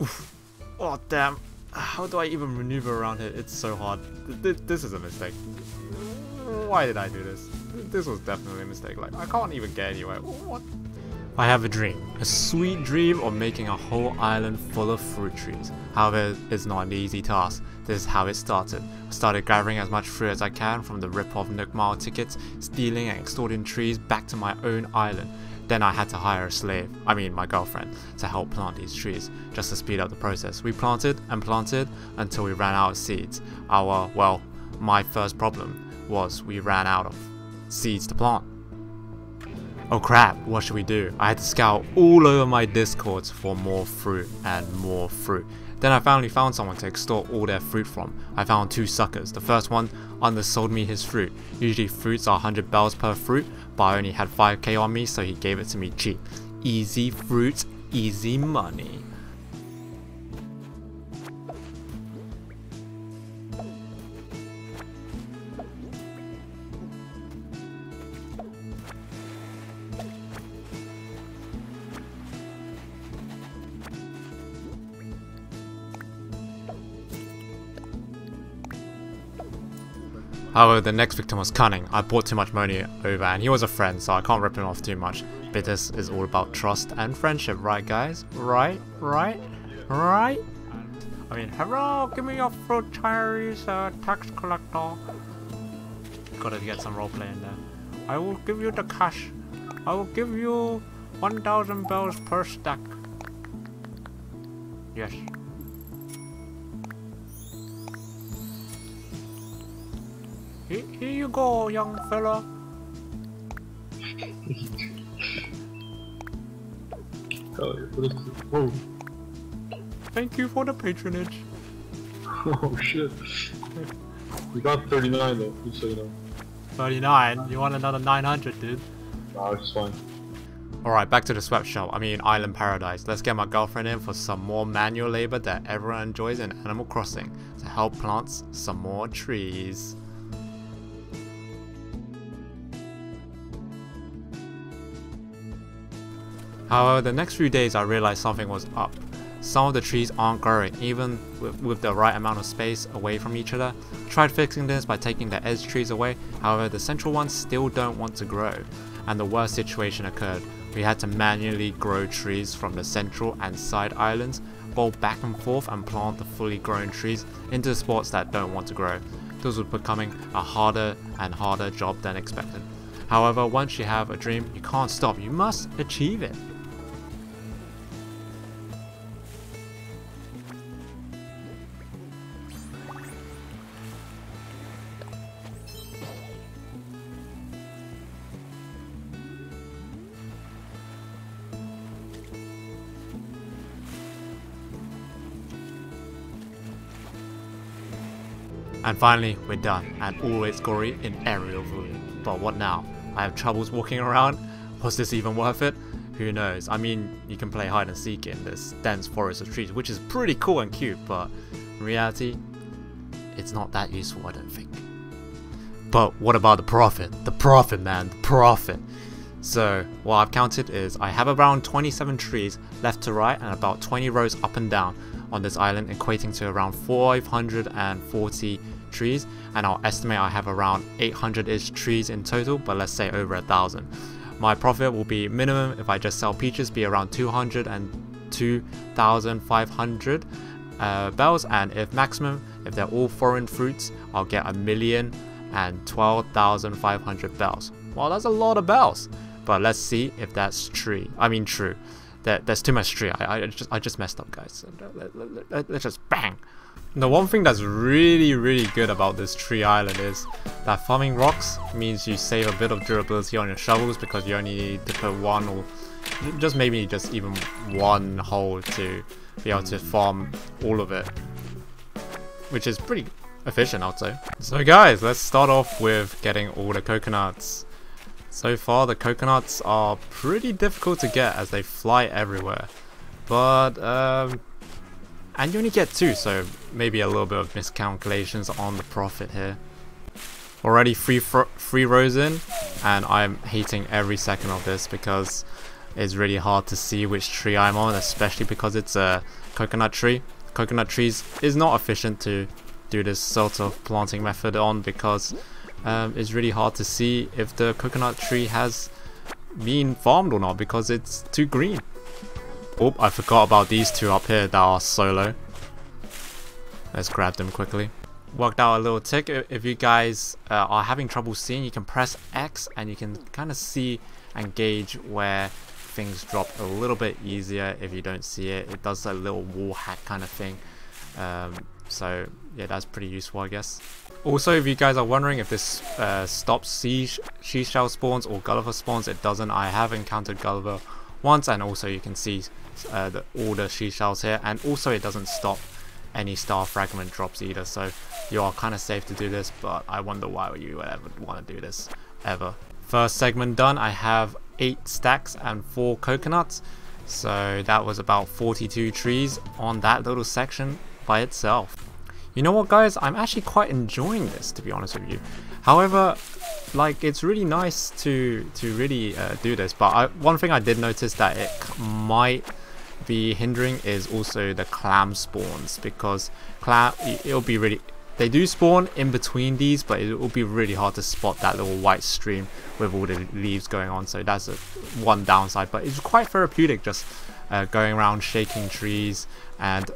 Oof. Oh damn. How do I even maneuver around here? It's so hard. This is a mistake. Why did I do this? This was definitely a mistake. Like, I can't even get anywhere. What? I have a dream. A sweet dream of making a whole island full of fruit trees. However, it's not an easy task. This is how it started. I started gathering as much fruit as I can from the rip-off Nook Mile tickets, stealing and extorting trees back to my own island. Then I had to hire a slave, my girlfriend, to help plant these trees, just to speed up the process. We planted and planted until we ran out of seeds. My first problem was we ran out of seeds to plant. Oh crap, what should we do? I had to scout all over my discords for more fruit and more fruit. Then I finally found someone to extort all their fruit from. I found two suckers. The first one undersold me his fruit. Usually fruits are 100 bells per fruit, but I only had 5k on me, so he gave it to me cheap. Easy fruit, easy money. However, the next victim was cunning. I brought too much money over and he was a friend, so I can't rip him off too much. But this is all about trust and friendship, right guys? Right? Hello, give me your fruit cherries, tax collector. Gotta get some roleplay in there. I will give you the cash. I will give you 1,000 bells per stack. Yes. Here you go, young fella. Oh. Thank you for the patronage. Oh shit. You got 39 though, just so you know. 39? You want another 900, dude? Nah, it's fine. Alright, back to the sweat shop. Island Paradise. Let's get my girlfriend in for some more manual labor that everyone enjoys in Animal Crossing to help plant some more trees. However, the next few days I realized something was up. Some of the trees aren't growing, even with the right amount of space away from each other. Tried fixing this by taking the edge trees away, however the central ones still don't want to grow. And the worst situation occurred. We had to manually grow trees from the central and side islands, go back and forth and plant the fully grown trees into the spots that don't want to grow. This was becoming a harder and harder job than expected. However, once you have a dream, you can't stop, you must achieve it. And finally, we're done, and all its glory in aerial view. But what now? I have troubles walking around. Was this even worth it? Who knows? You can play hide and seek in this dense forest of trees, which is pretty cool and cute, but in reality, it's not that useful, I don't think. But what about the profit? The profit, man, the profit. So, what I've counted is I have around 27 trees left to right and about 20 rows up and down on this island, equating to around 540 trees, and I'll estimate I have around 800-ish trees in total, but let's say over 1,000. My profit will be minimum if I just sell peaches, be around 200 and 2,500 bells, and if maximum, if they're all foreign fruits, I'll get 1,012,500 bells. Well, that's a lot of bells, but let's see if that's true. There's too much tree. I just messed up, guys. Let's just bang. The one thing that's really good about this tree island is that farming rocks means you save a bit of durability on your shovels, because you only need to put one or maybe just even one hole to be able to farm all of it, which is pretty efficient, I'd say. So guys, let's start off with getting all the coconuts. So far the coconuts are pretty difficult to get as they fly everywhere, but and you only get 2, so maybe a little bit of miscalculations on the profit here. Already 3 rows in, and I'm hating every second of this because it's really hard to see which tree I'm on, especially because it's a coconut tree. Coconut trees is not efficient to do this sort of planting method on, because it's really hard to see if the coconut tree has been farmed or not, because it's too green. Oh, I forgot about these two up here that are solo. Let's grab them quickly. Worked out a little trick. If you guys are having trouble seeing, you can press X and you can kind of see and gauge where things drop a little bit easier. If you don't see it, it does a little wall hack kind of thing. So yeah, that's pretty useful, I guess. Also, if you guys are wondering if this stops seashell spawns or Gulliver spawns, it doesn't. I have encountered Gulliver once, and also you can see all the seashells here, and also it doesn't stop any star fragment drops either, so you are kind of safe to do this, but I wonder why you would ever want to do this ever. First segment done. I have 8 stacks and 4 coconuts, so that was about 42 trees on that little section by itself. You know what, guys, I'm actually quite enjoying this, to be honest with you. However, like, it's really nice to really do this, but one thing I did notice that it might be hindering is also the clam spawns, because it'll be really, they do spawn in between these, but it will be really hard to spot that little white stream with all the leaves going on. So that's one downside, but it's quite therapeutic just going around shaking trees and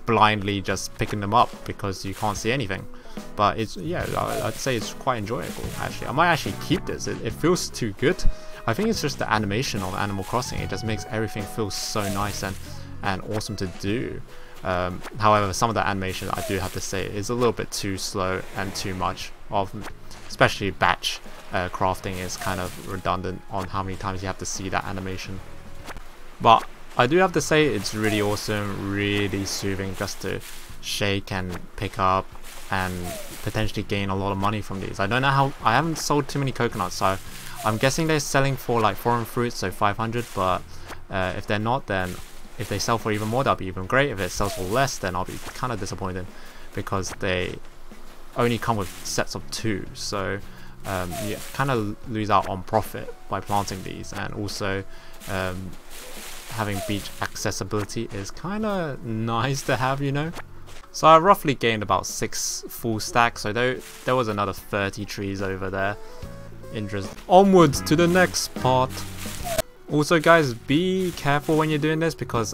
blindly just picking them up because you can't see anything. But it's, yeah, I'd say it's quite enjoyable actually. I might actually keep this. It feels too good. I think it's just the animation of Animal Crossing. It just makes everything feel so nice and awesome to do. However, some of the animation, I do have to say, is a little bit too slow and too much of, especially batch crafting is kind of redundant on how many times you have to see that animation. But I do have to say it's really awesome, really soothing just to shake and pick up and potentially gain a lot of money from these. I don't know how, I haven't sold too many coconuts, so I'm guessing they're selling for like foreign fruits, so 500, but if they're not, then if they sell for even more, that'll be even great. If it sells for less, then I'll be kind of disappointed because they only come with sets of 2, so you kind of lose out on profit by planting these. And also having beach accessibility is kind of nice to have, you know. So I roughly gained about 6 full stacks, so there was another 30 trees over there. Interest. Onwards to the next part. Also, guys, be careful when you're doing this, because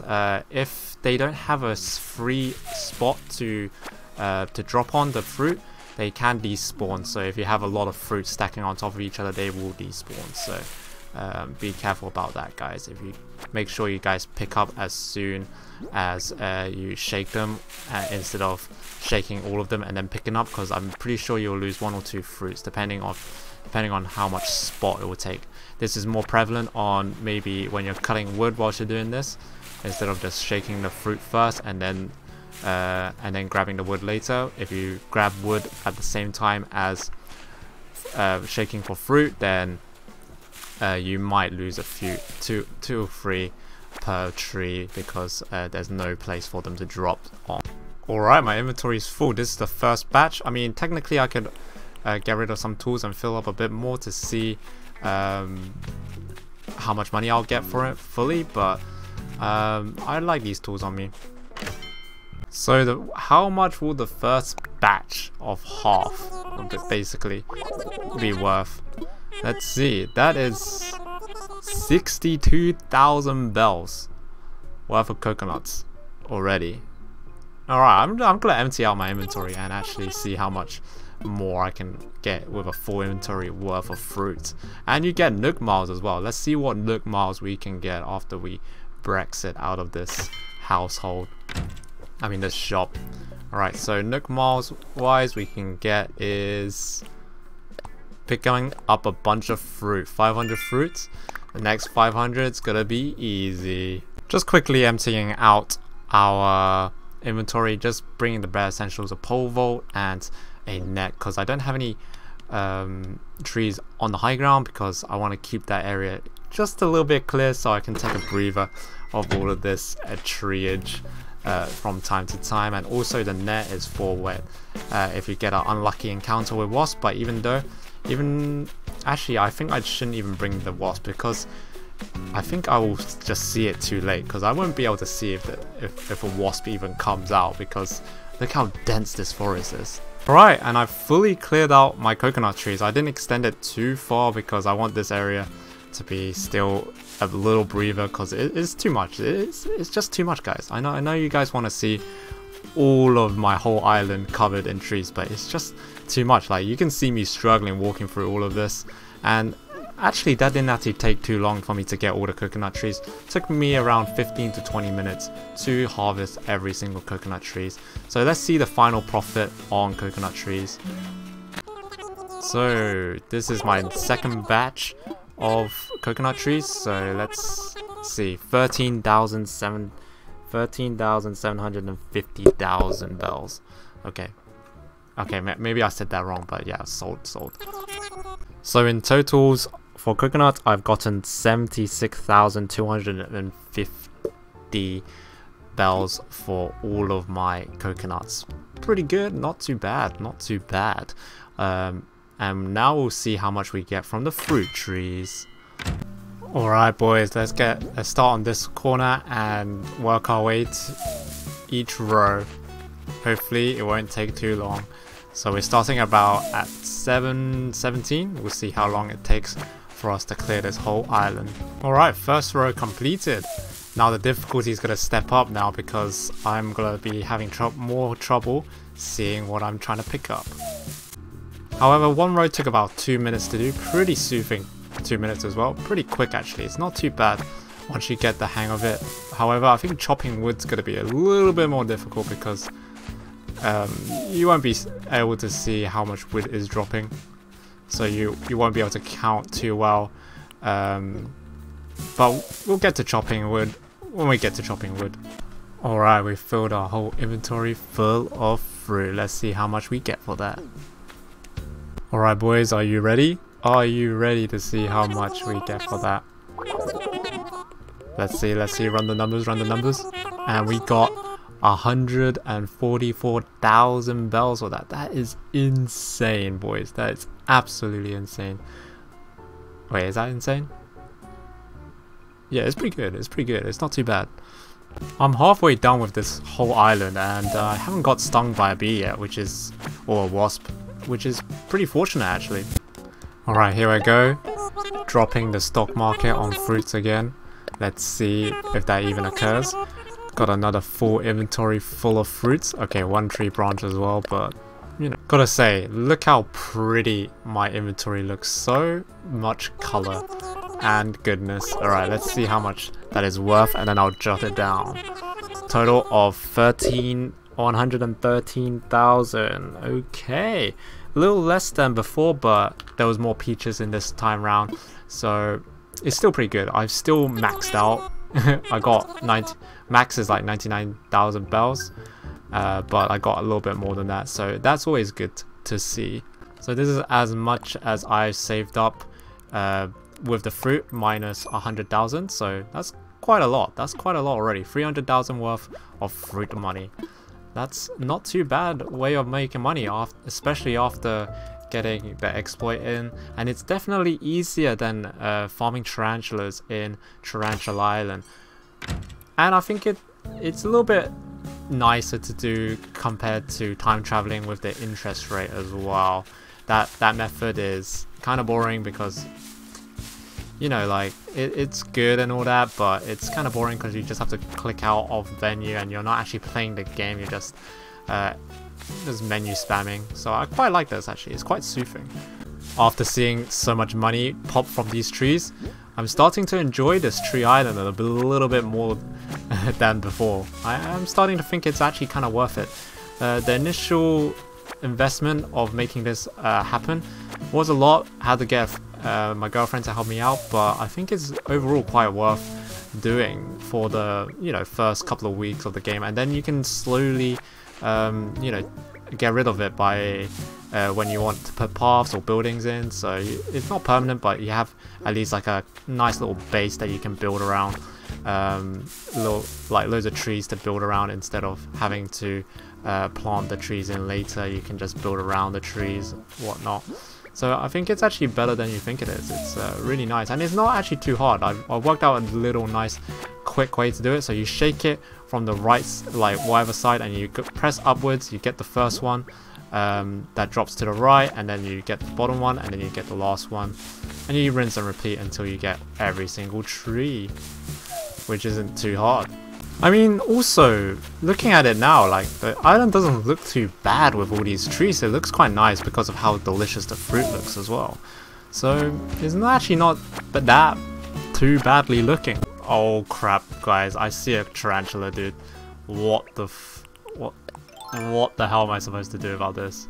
if they don't have a free spot to drop on the fruit, they can despawn. So if you have a lot of fruit stacking on top of each other, they will despawn. So be careful about that, guys. If you make sure you guys pick up as soon as you shake them, instead of shaking all of them and then picking up, because I'm pretty sure you'll lose 1 or 2 fruits depending on how much spot it will take. This is more prevalent on maybe when you're cutting wood whilst you're doing this, instead of just shaking the fruit first and then grabbing the wood later. If you grab wood at the same time as shaking for fruit, then you might lose a few, 2 or 3 per tree, because there's no place for them to drop on. Alright, my inventory is full. This is the first batch. I mean, technically I could get rid of some tools and fill up a bit more to see how much money I'll get for it fully, but I like these tools on me. So how much will the first batch of half of it basically be worth? Let's see, that is 62,000 bells worth of coconuts already. Alright, I'm gonna empty out my inventory and actually see how much more I can get with a full inventory worth of fruit. And you get Nook Miles as well. Let's see what Nook Miles we can get after we Brexit out of this household. I mean this shop. Alright, so Nook Miles wise we can get is picking up a bunch of fruit. 500 fruits. The next 500 is gonna be easy. Just quickly emptying out our inventory, just bringing the bare essentials, a pole vault and a net, because I don't have any trees on the high ground, because I want to keep that area just a little bit clear so I can take a breather of all of this treeage from time to time. And also the net is for when if you get an unlucky encounter with wasp. But actually I think I shouldn't even bring the wasp, because I think I will just see it too late, because I won't be able to see if a wasp even comes out, because look how dense this forest is. Alright, and I've fully cleared out my coconut trees. I didn't extend it too far because I want this area to be still a little breather, because it is too much. It's just too much, guys. I know you guys want to see all of my whole island covered in trees, but it's just too much. Like, you can see me struggling walking through all of this, and actually that didn't actually take too long for me to get all the coconut trees. It took me around 15 to 20 minutes to harvest every single coconut trees. So let's see the final profit on coconut trees. So this is my second batch of coconut trees, so let's see, 13,750,000 bells. Okay, maybe I said that wrong, but yeah, sold. So in totals for coconut, I've gotten 76,250 bells for all of my coconuts. Pretty good, not too bad. And now we'll see how much we get from the fruit trees. Alright boys, let's start on this corner and work our way to each row. Hopefully it won't take too long. So we're starting about at 7:17. We'll see how long it takes for us to clear this whole island. Alright, first row completed. Now the difficulty is going to step up now, because I'm going to be having more trouble seeing what I'm trying to pick up. However, one row took about 2 minutes to do. Pretty soothing 2 minutes as well. Pretty quick actually. It's not too bad once you get the hang of it. However, I think chopping wood's going to be a little bit more difficult, because you won't be able to see how much wood is dropping, so you won't be able to count too well, but we'll get to chopping wood when we get to chopping wood. Alright, we filled our whole inventory full of fruit. Let's see how much we get for that. Alright boys, are you ready? Are you ready to see how much we get for that? Let's see, run the numbers, and we got 144,000 bells for that. That is insane, boys. That is absolutely insane. Wait, is that insane? Yeah, it's pretty good. It's not too bad. I'm halfway done with this whole island, and I haven't got stung by a bee yet, or a wasp, which is pretty fortunate actually. Alright, here I go. Dropping the stock market on fruits again. Let's see if that even occurs. Got another full inventory full of fruits. Okay, one tree branch as well, but you know, gotta say, look how pretty my inventory looks. So much color and goodness. Alright, let's see how much that is worth, and then I'll jot it down. Total of 113,000. Okay, a little less than before, but there was more peaches in this time round, so it's still pretty good. I've still maxed out. I got max is like 99,000 bells, but I got a little bit more than that, so that's always good to see. So this is as much as I've saved up with the fruit, minus 100,000, so that's quite a lot. That's quite a lot already. 300,000 worth of fruit money. That's not too bad way of making money, especially after getting the exploit in, and it's definitely easier than farming tarantulas in Tarantula Island. And I think it's a little bit nicer to do compared to time traveling with the interest rate as well. That method is kind of boring, because you know, like it's good and all that, but it's kind of boring because you just have to click out of venue and you're not actually playing the game. You're just menu spamming. So I quite like this actually. It's quite soothing. After seeing so much money pop from these trees, I'm starting to enjoy this tree island a little bit more than before. I'm starting to think it's actually kind of worth it. The initial investment of making this happen was a lot. Had to get my girlfriend to help me out, but I think it's overall quite worth doing for the first couple of weeks of the game, and then you can slowly get rid of it by when you want to put paths or buildings in. So it's not permanent, but you have at least like a nice little base that you can build around, loads of trees to build around instead of having to plant the trees in later. You can just build around the trees, whatnot. So I think it's actually better than you think it is. It's really nice, and it's not actually too hard. I've worked out a little nice quick way to do it. So you shake it from the right, like whatever side, and you press upwards, you get the first one that drops to the right, and then you get the bottom one, and then you get the last one, and you rinse and repeat until you get every single tree, which isn't too hard. I mean, also, looking at it now, like, the island doesn't look too bad with all these trees. It looks quite nice because of how delicious the fruit looks as well. So, it's actually not that too badly looking. Oh crap, guys, I see a tarantula, dude. What the hell am I supposed to do about this?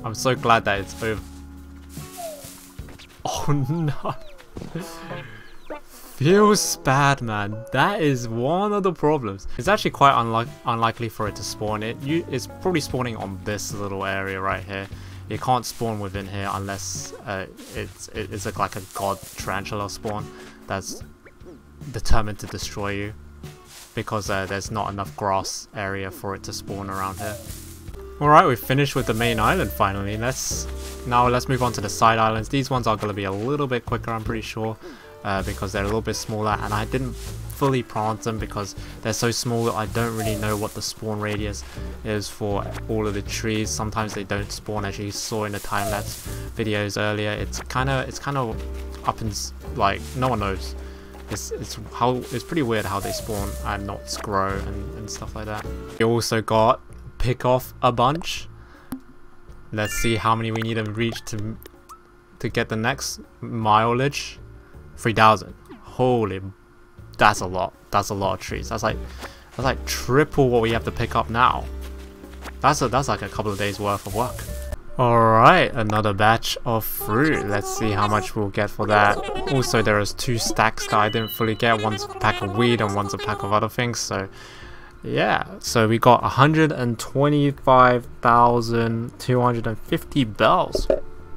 I'm so glad that it's over. Oh no. Feels bad, man. That is one of the problems. It's actually quite unlikely for it to spawn. It's probably spawning on this little area right here. It can't spawn within here unless it's like a god tarantula spawn that's determined to destroy you, because there's not enough grass area for it to spawn around here. Alright, we've finished with the main island finally. Let's move on to the side islands. These ones are going to be a little bit quicker, I'm pretty sure. Because they're a little bit smaller, and I didn't fully plant them because they're so small. I don't really know what the spawn radius is for all of the trees. Sometimes they don't spawn, as you saw in the time-lapse videos earlier. It's kind of up and like no one knows. It's pretty weird how they spawn and not grow and stuff like that. We also got pick off a bunch. Let's see how many we need to reach to get the next mileage. 3,000. Holy, that's a lot. That's a lot of trees. That's like triple what we have to pick up now. That's like a couple of days worth of work. Alright, another batch of fruit. Let's see how much we'll get for that. Also, there is 2 stacks that I didn't fully get. One's a pack of weed and one's a pack of other things. So yeah, so we got 125,250 bells.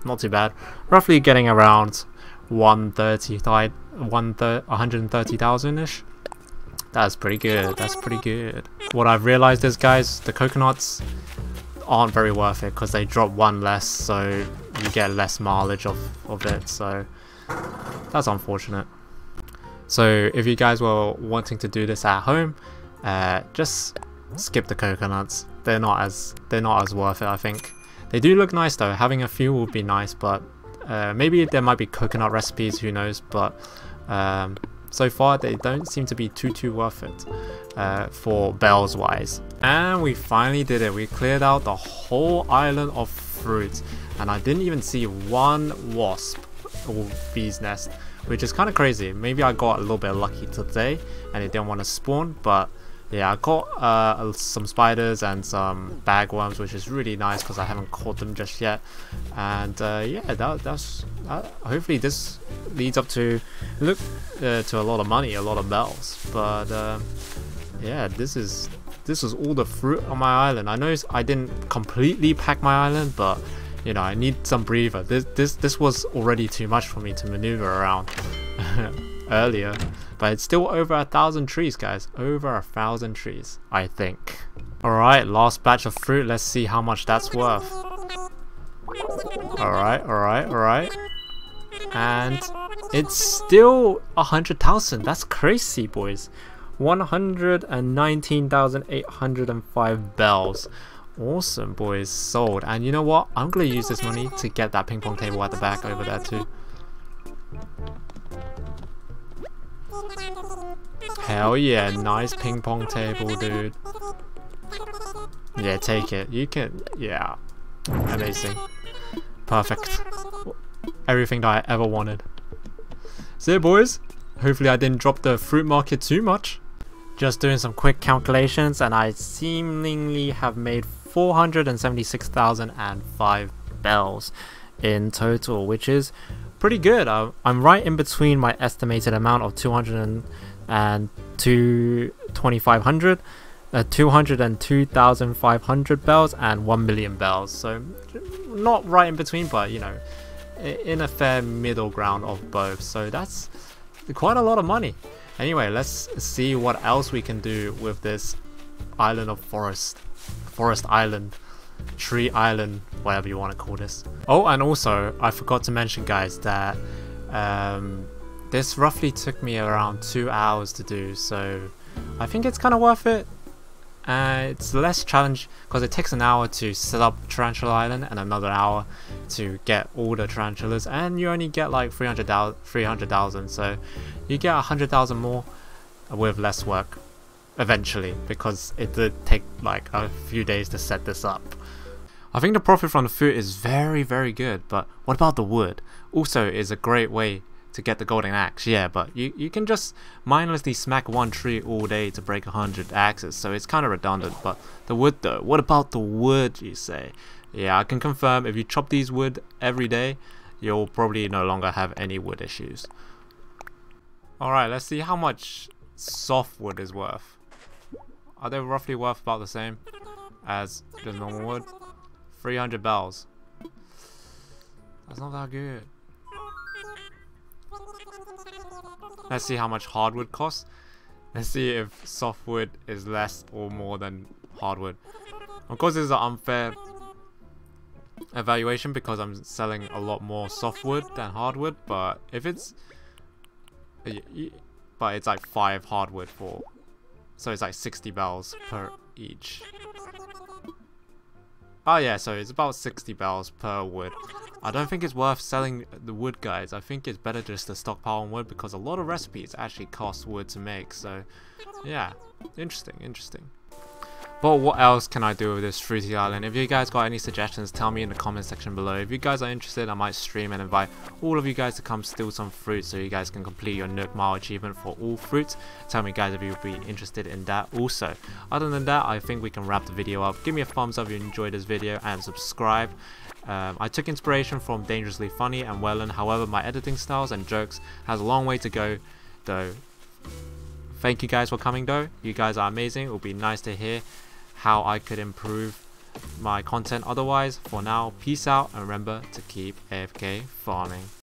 Not too bad. Roughly getting around 130,000-ish. That's pretty good. That's pretty good. What I've realized is, guys, the coconuts aren't very worth it because they drop 1 less, so you get less mileage of it. So that's unfortunate. So if you guys were wanting to do this at home, just skip the coconuts. They're not as worth it, I think. They do look nice though. Having a few would be nice, but maybe there might be coconut recipes, who knows, but so far they don't seem to be too worth it for bells wise. And we finally did it. We cleared out the whole island of fruit, and I didn't even see 1 wasp or bee's nest, which is kind of crazy. Maybe I got a little bit lucky today and it didn't want to spawn, but yeah, I caught some spiders and some bagworms, which is really nice because I haven't caught them just yet. And yeah, that's hopefully this leads up to a lot of money, a lot of bells. But yeah, this is all the fruit on my island. I know I didn't completely pack my island, but you know, I need some breather. This was already too much for me to maneuver around earlier. But it's still over 1,000 trees, guys. Over 1,000 trees, I think. Alright, last batch of fruit. Let's see how much that's worth. Alright. And it's still 100,000. That's crazy, boys. 119,805 bells. Awesome, boys. Sold. And you know what? I'm going to use this money to get that ping pong table at the back over there too. Hell yeah, nice ping pong table, dude. Yeah, take it. You can, yeah. Amazing. Perfect. Everything that I ever wanted. So yeah, boys. Hopefully I didn't drop the fruit market too much. Just doing some quick calculations, and I seemingly have made 476,005 bells in total, which is pretty good. I'm right in between my estimated amount of 202,500, 202,500 bells, and 1 million bells. So not right in between, but you know, in a fair middle ground of both. So that's quite a lot of money. Anyway, let's see what else we can do with this island of forest island. tree island, whatever you want to call this. Oh, and also I forgot to mention, guys, that this roughly took me around 2 hours to do, so I think it's kind of worth it. It's less challenge because it takes an hour to set up Tarantula Island and another hour to get all the tarantulas, and you only get like 300,000, so you get 100,000 more with less work eventually, because it did take like a few days to set this up. I think the profit from the food is very good, but what about the wood? Also is a great way to get the golden axe, yeah, but you can just mindlessly smack one tree all day to break 100 axes, so it's kind of redundant. But the wood though, what about the wood, you say? Yeah, I can confirm if you chop these wood every day, you'll probably no longer have any wood issues. Alright, let's see how much softwood is worth. Are they roughly worth about the same as the normal wood? 300 bells. That's not that good. Let's see how much hardwood costs. Let's see if softwood is less or more than hardwood. Of course, this is an unfair evaluation because I'm selling a lot more softwood than hardwood, but if it's like 5 hardwood for, so it's like 60 bells per each. Oh yeah, so it's about 60 bells per wood. I don't think it's worth selling the wood, guys. I think it's better just to stockpile on wood because a lot of recipes actually cost wood to make. So yeah, interesting. But what else can I do with this fruity island? If you guys got any suggestions, tell me in the comment section below. If you guys are interested, I might stream and invite all of you guys to come steal some fruit so you guys can complete your Nook Mile achievement for all fruits. Tell me, guys, if you would be interested in that also. Other than that, I think we can wrap the video up. Give me a thumbs up if you enjoyed this video and subscribe. I took inspiration from Dangerously Funny and Wellen, however my editing styles and jokes has a long way to go though. Thank you guys for coming though. You guys are amazing. It would be nice to hear how I could improve my content otherwise. For now, peace out and remember to keep AFK farming.